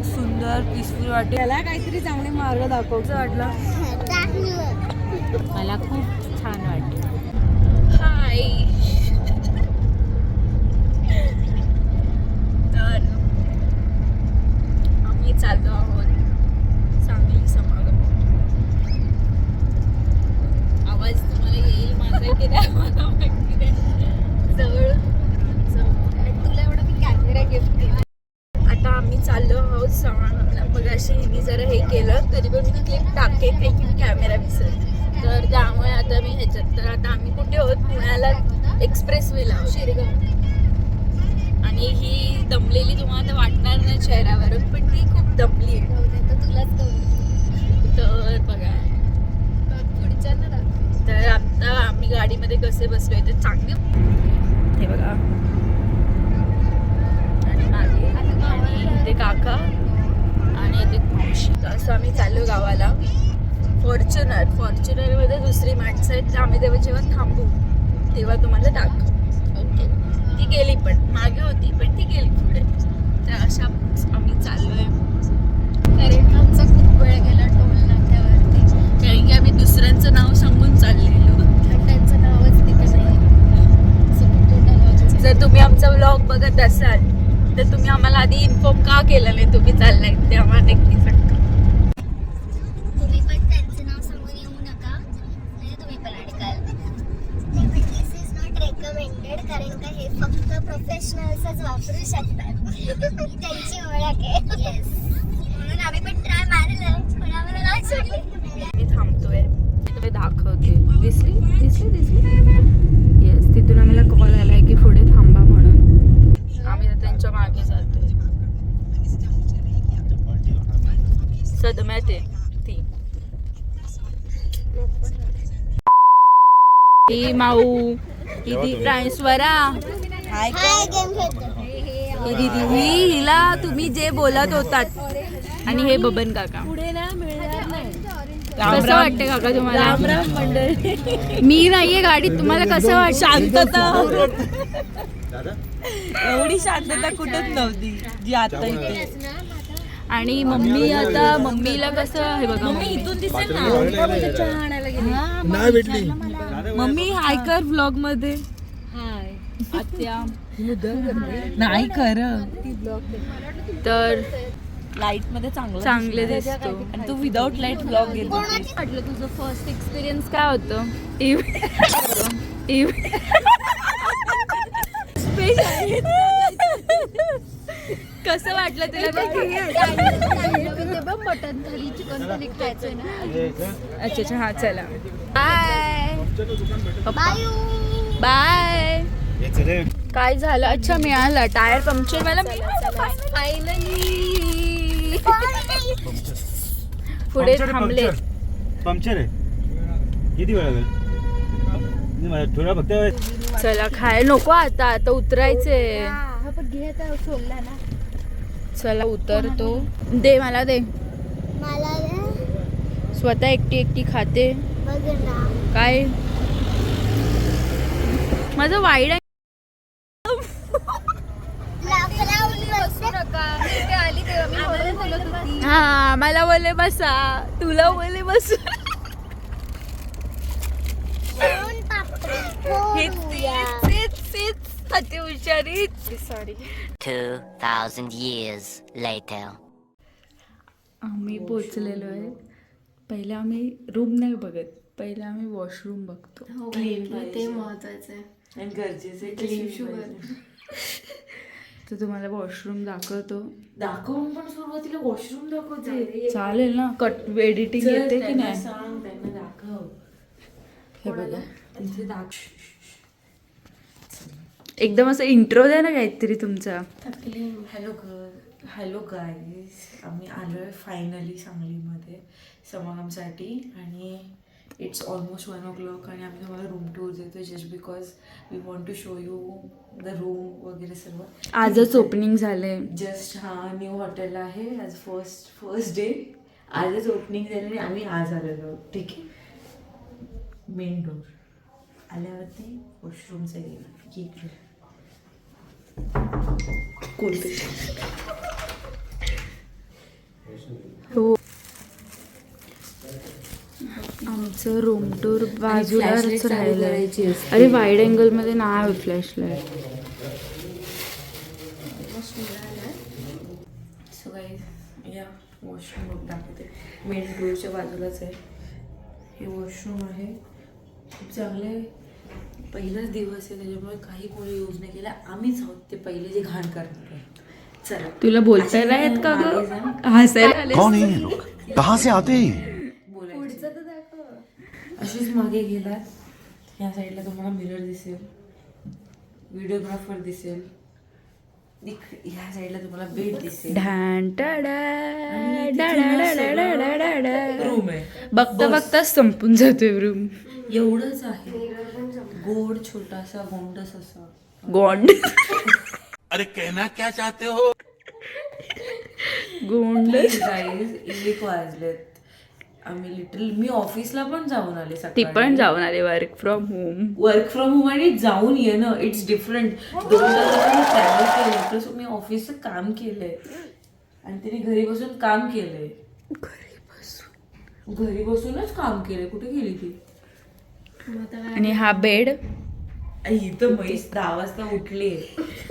सुंदर पीसफुल वाटते. त्याला काहीतरी चांगले मार्ग दाखवचं वाटलं. मला खूप छान वाटलं. हाय. तर आम्ही चाललो आहोत सांगली समागम. आवाज तुम्हाला येईल माझा की नाही मला माहिती नाही. जवळ तुला एवढा मी कॅमेरा गिफ्ट केला. आता आम्ही चाललो आहोत समागमला. मग अशी हिने जरा हे केलं तरी पण मी क्लिप टाकते काही की कॅमेरा विसरते. तर त्यामुळे आता मी ह्याच्यात. तर आता आम्ही कुठे आहोत? पुण्याला एक्सप्रेस वेला आहोत, शिरगाव. आणि ही दमलेली तुम्हाला आता वाटणार नाही चेहऱ्यावरून, पण ती खूप दमली आहे. तुलाच तर बघा पुढच्या ना. तर आता आम्ही गाडीमध्ये कसे बसलोय ते चांगले हे बघा. आणि मागे आणि इथे काका आणि इथे मावशी. असं आम्ही चाललो गावाला. फॉर्च्युनरमध्ये दुसरी माणसं आहेत. तर आम्ही तेव्हा जेव्हा थांबू तेव्हा तुम्हाला दाखवू. ओके. ती गेली पण मागे होती पण ती गेली पुढे. तर अशा आम्ही चाललोय. कारण आमचा खूप वेळ गेला टोल नाक्यावरती. कारण की आम्ही दुसऱ्यांचं नाव सांगून चाललेलो. त्यांचं नावच तिथे नाही. जर तुम्ही आमचा व्लॉग बघत असाल तर तुम्ही आम्हाला आधी इन्फॉर्म का केलं नाही तुम्ही चाललाय ते आम्हाला नक्की सांगा. तुम्ही पण त्यांचं नाव सांगून येऊ नका, म्हणजे तुम्ही पण अडकाल. दिस इज नॉट रेकमेंडेड, कारण का हे फक्त प्रोफेशनल्सच वापरू शकतात. त्यांची ओळख आहे. येस, म्हणून आम्ही पण ट्राय मारलं पण आम्हाला नाही सोडली. मी थांबतोय तुम्ही दाखवते. दिसली दिसली दिसली. येस, तिथून आम्हाला कॉल आलाय की पुढे थांबा म्हणून. आम्ही त्यांच्या मागे जातोय. सदम्यात आहे ती माऊ. दीदी ट्रान्सफरा. हाय गेम खेळतो. हे दीदी हिला तुम्ही जे बोलत होतात. आणि हे बबन काका. कसं वाटतं काका तुम्हाला? मी नाहीये गाडीत. तुम्हाला कसं वाटतं? शांतता. एवढी शांतता कुठेच नव्हती जी आता इथे. आणि मम्मी आता मम्मीला कसं हे बघा. मम्मी इथून दिसेल ना. चहा आणायला गेली. नाही भेटली. मम्मी हाय कर व्लॉग मध्ये. हाय आत्या. नाही खरं. तर लाईट मध्ये चांगले दिसतो. आणि तू विदाउट लाईट ब्लॉग गेली. वाटलं तुझं फर्स्ट एक्सपिरियन्स काय होतं? कसं वाटलं तुला? मटन थाली, चिकन थाली खायचंय ना. अच्छा अच्छा. हा चला बाय बाय. बाय. काय झालं? अच्छा मिळाला टायर पंक्चर. मला फायनली पुढे थांबले. पंक्चर आहे. किती वेळ लागेल? थोडा फक्त. चला खायला नको आता. आता उतरायचंय. सोडला ना. चला उतरतो. दे मला दे. मला स्वतः एकटी एकटी खाते. बघ ना. काय माझं वाईड आहे. हा मला बोलले बसा. तुला बोलले बस. अति हुशारी. सॉरी. 2000 years later. आम्ही पोचलेलो आहे. पहिले आम्ही रूम नाही बघत. पहिले आम्ही वॉशरूम बघतो. ते महत्वाचं आहे. आणि गरजेचे क्लीन. तर तुम्हाला वॉशरूम दाखवतो. दाखवून पण सुरुवातीला वॉशरूम दाखवते. चालेल ना. कट एडिटिंग येते की नाही? सांग त्यांना दाखव. हे बघा तिथे दाखव. एकदम असं इंट्रो द्या ना काहीतरी तुमचा. Hello guys. आम्ही आलो आहे फायनली सांगलीमध्ये समागमसाठी. आणि इट्स ऑलमोस्ट 1 o'clock. आणि आम्ही तुम्हाला रूम टूर देतो just because we want to show you the room वगैरे सर्व. आजच ओपनिंग झाले. जस्ट न्यू हॉटेल आहे. आज फर्स्ट डे. आजच ओपनिंग झाले आणि आम्ही आज आलेलो. ठीक आहे. मेन डोर आल्यावरती वॉशरूमचं गेलं. कोणते आमचं रूम टूर बाजूलाच flashlight चालू राहिलं. करायची असते. अरे वाईड अँगल मध्ये नाही फ्लॅश लाईट. सो गाईज या वॉशरूम दाखवते. मेन डोरच्या बाजूलाच आहे हे वॉशरूम आहे. खूप चांगलं आहे. पहिलाच दिवस आहे त्याच्यामुळे काही कोणी यूज नाही केला. आम्हीच आहोत ते पहिले जे घाण करणार आहे. चला तुला बोलतायला येत का ग? हसायला आले. कौन है ये लोग कहाँ से आते हैं अशीच मागे गेलात. ह्या साईडला तुम्हाला मिरर दिसेल, व्हिडिओग्राफर दिसेल, ह्या साईडला तुम्हाला बेड दिसेल, ढाण टाडा, आणि डा तिथे डा ना डा डा डा डा डा. रूम आहे. बघता बघता संपून जातोय रूम. एवढंच आहे. गोड छोटासा गोंडस असा गोंड अरे कहना क्या चाहते हो गोंड. गाईज 1 वाजलेत. आम्ही लिटरली मी ऑफिसला पण जाऊन आले ती सकाळी. पण जाऊन आले work from home. Work from home आणि जाऊन येणं इट्स डिफरंट. 2 तास ट्रॅव्हल केलं प्लस मी ऑफिसचं काम केलंय आणि तिने घरी बसून काम केलंय. घरी बसूनच काम केलंय. कुठे गेली ती? आणि हा बेड इथं म्हैस 10 वाजता उठली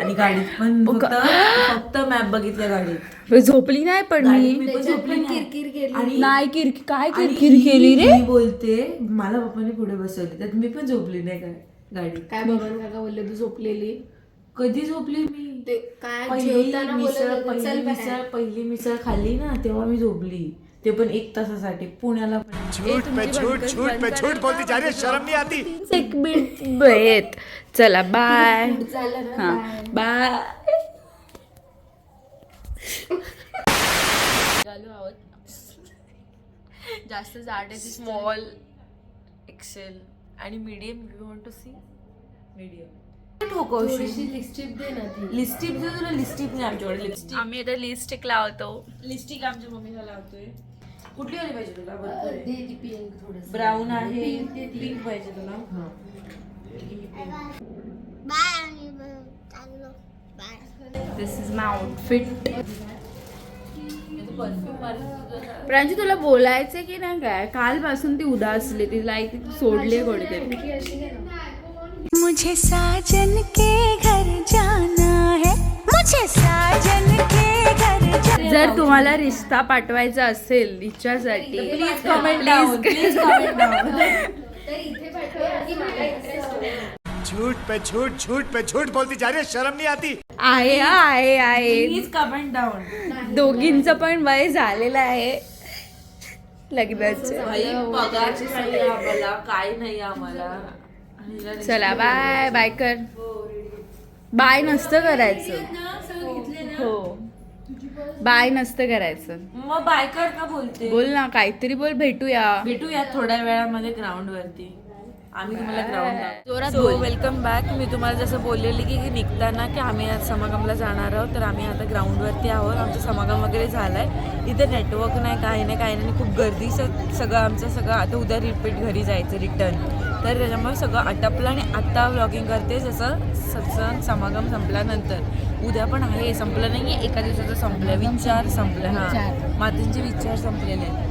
आणि गाडीत पण फक्त मॅप बघितलं गाडीत. झोपली नाही पण गाडीत मी मी पण झोपली नाही. आणि नाही किरकिर काय आणि किरकिर केली रे. मी बोलते मला पप्पाने पुढे बसवली त्यात मी पण झोपली नाही काय गाडीत. काय बघन काका बोलले तू झोपलेली कधी झोपली मी? ते काय जेवताना बोलत होते, चल बाहेर. पहिली मिसळ खाल्ली ना तेव्हा मी झोपली. ते पण 1 तासासाठी पुण्याला पण. झूठ पे झूठ बोलती जा रही है शर्म नहीं आती 1 मिनिट येत. चला बाय. झालं ना हा बाय. जास्त जाड आहे. स्मॉल एक्सेल आणि medium. You want to see medium. थोडीशी लिपस्टिक दे ना ती. लिपस्टिक जर तुला लिपस्टिक नाही आमच्याकडे. लिपस्टिक आम्ही आता लिपस्टिक लावतो. लिपस्टिक आमच्या मम्मीला लावतोय. कुठली वाली पाहिजे तुला? दे ती पिंक थोडंसं. ब्राऊन आहे. Pink दे ती. पिंक पाहिजे तुला? बाय आणि चाललो bye. This is my outfit. Perfume मारत प्रांजू तुला बोलायचं की नाही काय? कालपासून ती उदासली. तिला एक सोडली कोणीतरी. मुझे साजन के घर जाना है मुझे साजन के घर जर तुम्हाला रिश्ता पाठवायचा असेल हिच्यासाठी please comment down. Please comment down. तर इथे पाठवा की मला झूठ पे झूठ बोलती जा रही है शर्म नहीं आती आहे आहे आहे. Please comment down. दोघींचं पण वय झालेलं आहे लग्नाचं. भाई पगार नाही आम्हाला, काय नाही आम्हाला. चला बाय बाय कर. बाय नसतं करायचं. हो बाय नसतं करायचं. मग बायकर का बोलते? बोल ना काहीतरी बोल. भेटूया थोड्या वेळामध्ये ग्राउंड वरती. आम्ही तुम्हाला ग्राउंड जोरात सो बोल. Welcome back. मी तुम्हाला जसं बोललेली की निघताना की आम्ही आज समागमला जाणार आहोत. तर आम्ही आता ग्राउंडवरती आहोत. आमचं समागम वगैरे झालं आहे. इथे नेटवर्क नाही काही नाही खूप गर्दी. सगळं आमचं आता उद्या घरी जायचं रिटर्न. तर त्याच्यामुळे सगळं आटपलं आणि आत्ता व्लॉगिंग करते जसं सत्संग समागम संपल्यानंतर. उद्या पण आहे, संपलं नाही आहे. एका दिवसाचं संपलं. विचार संपलं. हां मातींचे विचार संपलेले आहेत.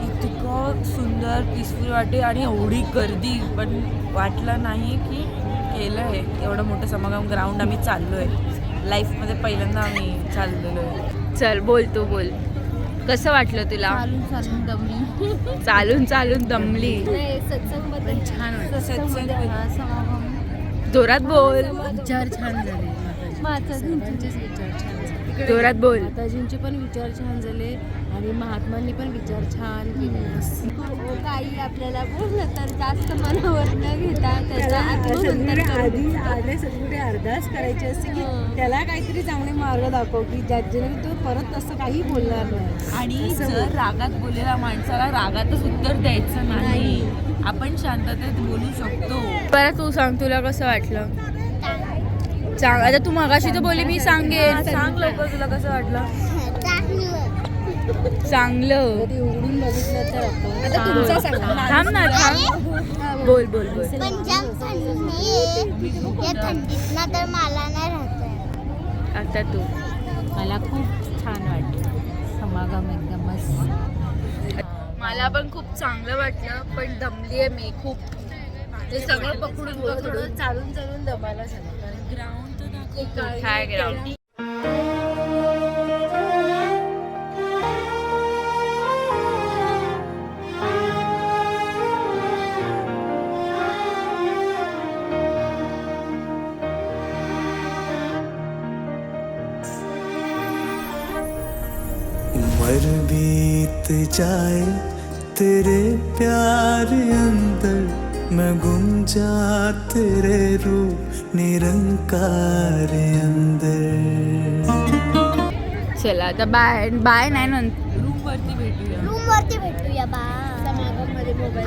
इतकं सुंदर पीसफुल वाटे आणि एवढी गर्दी पण वाटलं नाही की केलं आहे. एवढं मोठं समागम ग्राउंड आम्ही चाललो आहे. लाईफमध्ये पहिल्यांदा आम्ही चाललेलो आहे. चल बोल तू बोल. कसं वाटलं तुला? चालून दमली. चालून दमली. नाही सत्संग बद्दल छान वाटतं. जोरात बोल. विचार छान झाले. माताजींचेच विचार छान झाले. जोरात बोल. माताजींचे पण विचार छान झाले आणि महात्मांनी पण विचार छान केले. काही आपल्याला बोललं तर जास्त मनावर न घेता त्याच्या आधी सगळे अरदास करायची असते की त्याला काहीतरी चांगले मार्ग दाखव की ज्याच्याने तो परत तसं काही बोलणार नाही. आणि जर रागात बोललेल्या माणसाला रागातच उत्तर द्यायचं नाही. आपण शांततेत बोलू शकतो. परत तू सांग तुला कसं वाटलं? सांग. आता तू मगाशी तर बोलली मी सांगेन. सांग लवकर तुला कसं वाटलं? चांगलं. उघडून बघितलं तर आपण आता तुमचा सांगा. थांब ना थांब. बोल बोल बोल. पण जाम थंडी या थंडीत ना तर मला नाही राहत. आता तू. मला खूप छान वाटलं समागम एकदम मस्त. मला पण खूप चांगलं वाटलं, पण दमलीये मी खूप. ते सगळं पकडून पकडून चालून चालून दमायला झालं कारण ग्राउंड तर दाखव काय ग्राउंड. उम्र बीत जाए तेरे प्यार अंदर मैं गुम जा तेरे रूप निरंकार अंदर. चला आता बाय बाय नाही नंतर रूम वरती भेटूया बा.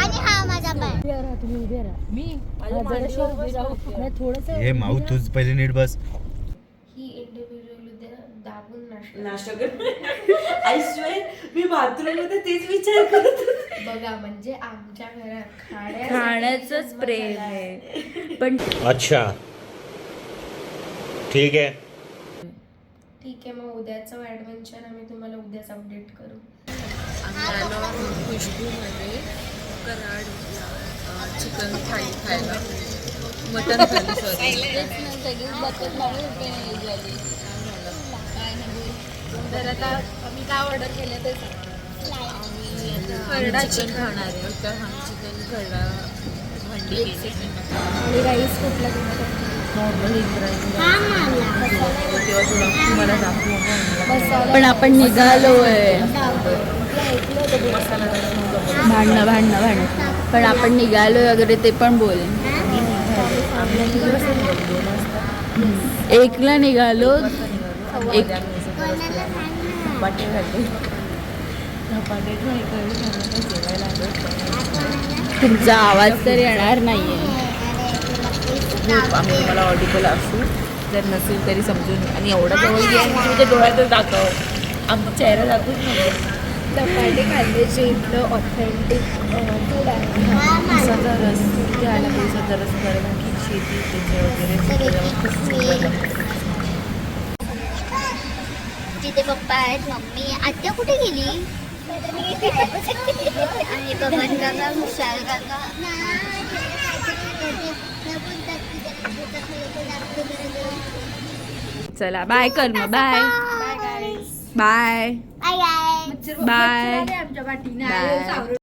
आणि हा माझा बाय. हे माऊ तूच पहिले नीट बस. ही इंडिव्हिज्युअल उद्या दाबून नाश्ता कर. आय स्वेअर मी बाथरूम मध्ये तेच विचार करत होते. बघा म्हणजे आमच्या घरात खाण्याचंच प्रेम आहे. पण अच्छा ठीक आहे. ठीक आहे मग उद्याचं ॲडव्हेंचर आम्ही तुम्हाला उद्याच अपडेट करू. आम्ही आलो खुशबूमध्ये कराड चिकन थाळी खायला. मटन थाळी तर आता आम्ही काय ऑर्डर केलं ते खरडा चिकन खाणार आहे. तर हा चिकन खरडा भांडी आणि राईस कुठला नॉर्मल मसाला पण आपण निघालोय. भांडणं पण आपण निघालोय वगैरे ते पण बोल. 1ला निघालो. तुमचा आवाज तर येणार नाहीये. आम्ही तुम्हाला ऑडिबल असू जर नसेल तरी समजून. आणि एवढा जवळ घ्या तुमच्या डोळ्यातच दाखव. आमचा चेहरा दाखवूच नाही. धपाटे खाल्ल्याचे इथलं ऑथेंटिक फूड आहे. उसाचा रस घ्यायला उसाचा रस कारण की शेती त्याचे वगैरे खूप सुंदर लागतं. जिथे पप्पा आहेत मम्मी आत्या कुठे गेली. आणि बबन काका विशाल काका. चला बाय कर मग. Bye bye bye bye bye. Bye. आमच्या पाठीने बाय.